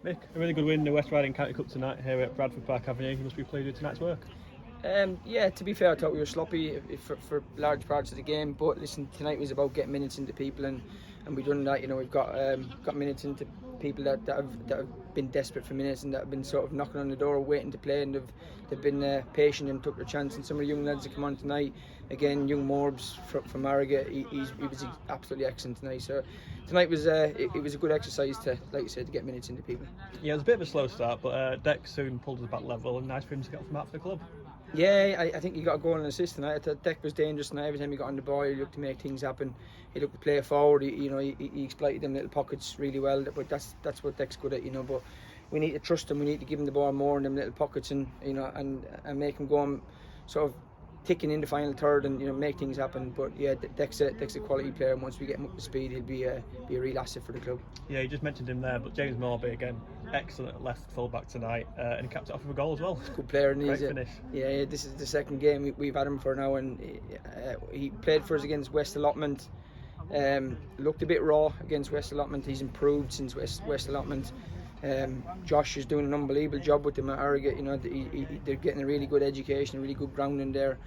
Mick, a really good win in the West Riding County Cup tonight here at Bradford Park Avenue. You must be pleased with tonight's work. Yeah, to be fair, I thought we were sloppy for large parts of the game. But listen, tonight was about getting minutes into people, and we've done that. You know, we've got minutes into people that have been desperate for minutes and that have been sort of knocking on the door, waiting to play, and they've been patient and took their chance. And some of the young lads that come on tonight, again, young Morbs from Margate, he was absolutely excellent tonight. So tonight was it was a good exercise to, like you said, to get minutes into people. Yeah, it was a bit of a slow start, but Deck soon pulled us back level, and nice for him to get off the mat for the club. Yeah, I think he got a goal and an assist tonight. I thought Deck was dangerous tonight. Every time he got on the ball, he looked to make things happen. He looked to play forward. He exploited them little pockets really well. But that's what Deck's good at, But we need to trust him. We need to give him the ball more in them little pockets, and and make him go on sort of ticking in the final third and make things happen. But yeah, Deck's a quality player, and once we get him up to speed, he'll be a real asset for the club. Yeah, you just mentioned him there, but James Morby again, excellent left full-back tonight, and he capped it off with a goal as well. He's a good player, and Great finish. Yeah, this is the second game we've had him for now, and he played for us against West Allotment. Looked a bit raw against West Allotment. He's improved since West Allotment. Josh is doing an unbelievable job with them at Harrogate. They're getting a really good education, a really good grounding there,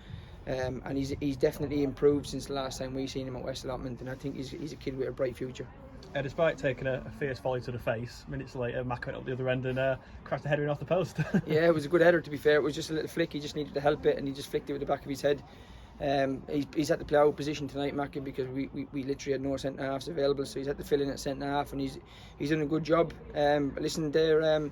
and he's definitely improved since the last time we seen him at West Allotment. And I think he's a kid with a bright future. Despite taking a fierce volley to the face, minutes later, Mac went up the other end and crashed the header in off the post. Yeah, it was a good header, to be fair. It was just a little flick. He just needed to help it, and he just flicked it with the back of his head. He's had to play out position tonight, Mackie, because we literally had no centre halves available, so he's had to fill in at centre half, and he's done a good job. Listen, there,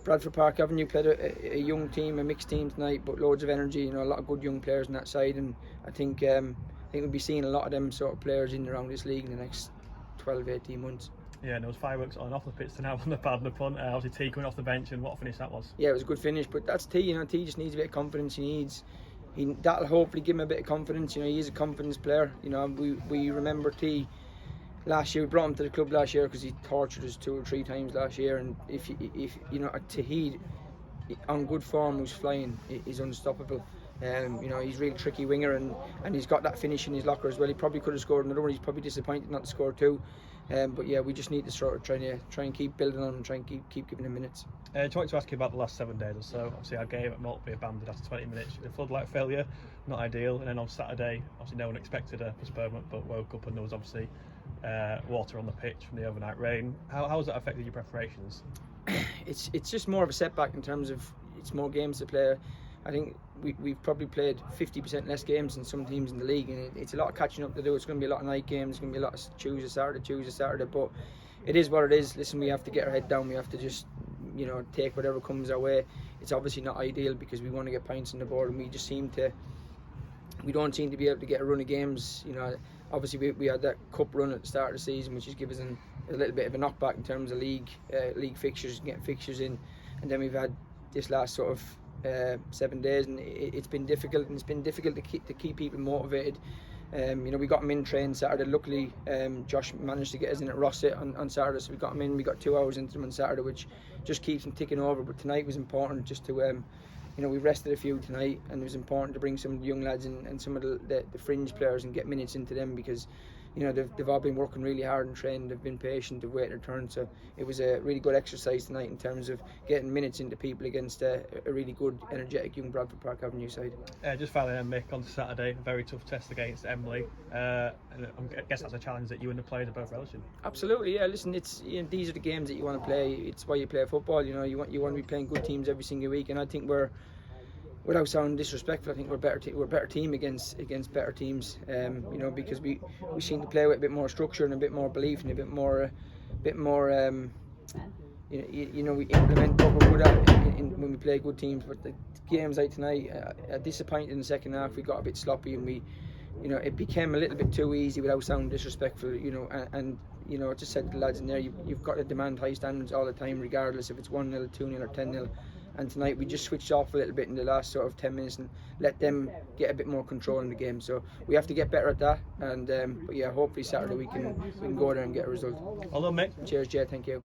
Bradford Park Avenue played a young team, a mixed team tonight, but loads of energy. A lot of good young players on that side, and I think we'll be seeing a lot of them sort of players in and around this league in the next 12-18 months. Yeah, and there was fireworks on and off the pitch tonight on the pad and the punt. Obviously T coming off the bench, and what a finish that was. Yeah, it was a good finish, but that's T. T just needs a bit of confidence. That'll hopefully give him a bit of confidence. He is a confidence player. We remember T last year. We brought him to the club last year because he tortured us 2 or 3 times last year. And if Tahid on good form, who's flying, is unstoppable. He's a really tricky winger, and he's got that finish in his locker as well. He probably could have scored another one. He's probably disappointed not to score 2. But yeah, we just need to sort of try and keep building on him and try and keep giving him minutes. I just wanted to ask you about the last 7 days or so. Obviously our game at Maltby abandoned after 20 minutes. The floodlight failure, not ideal. And then on Saturday, obviously no one expected a postponement, but woke up and there was obviously water on the pitch from the overnight rain. How has that affected your preparations? It's just more of a setback in terms of it's more games to play. I think we've probably played 50% less games than some teams in the league, and it's a lot of catching up to do. It's going to be a lot of night games. It's going to be a lot of Tuesday, Saturday. But it is what it is. Listen, we have to get our head down. We have to just take whatever comes our way. It's obviously not ideal because we want to get points on the board, and we don't seem to be able to get a run of games. Obviously we had that cup run at the start of the season, which has given us a little bit of a knockback in terms of league fixtures, getting fixtures in, and then we've had this last sort of 7 days, and it's been difficult, and it's been difficult to keep people motivated. We got them in train Saturday. Luckily, Josh managed to get us in at Rossett on Saturday, so we got them in. We got 2 hours into them on Saturday, which just keeps them ticking over. But tonight was important just to, we rested a few tonight, and it was important to bring some of the young lads and some of the fringe players and get minutes into them because, they've all been working really hard and trained. They've been patient. They've waited their turn. So it was a really good exercise tonight in terms of getting minutes into people against a really good, energetic young Bradford Park Avenue side. Just finally, Mick, on to Saturday, a very tough test against Emily. And I guess that's a challenge that you and the players are both relishing. Absolutely, yeah. Listen, it's these are the games that you want to play. It's why you play football. You want to be playing good teams every single week, and I think we're, without sounding disrespectful, I think we're a better team against better teams. Because we seem to play with a bit more structure and a bit more belief and a bit more. We implement what we're good at when we play good teams. But the games like tonight, disappointed in the second half. We got a bit sloppy, and it became a little bit too easy without sounding disrespectful. I just said to the lads in there, you've got to demand high standards all the time, regardless if it's 1-0, 2-0 or 10-0. And tonight we just switched off a little bit in the last sort of 10 minutes and let them get a bit more control in the game. So we have to get better at that. And but yeah, hopefully Saturday we can go there and get a result. Well done, mate. Cheers, Jay. Thank you.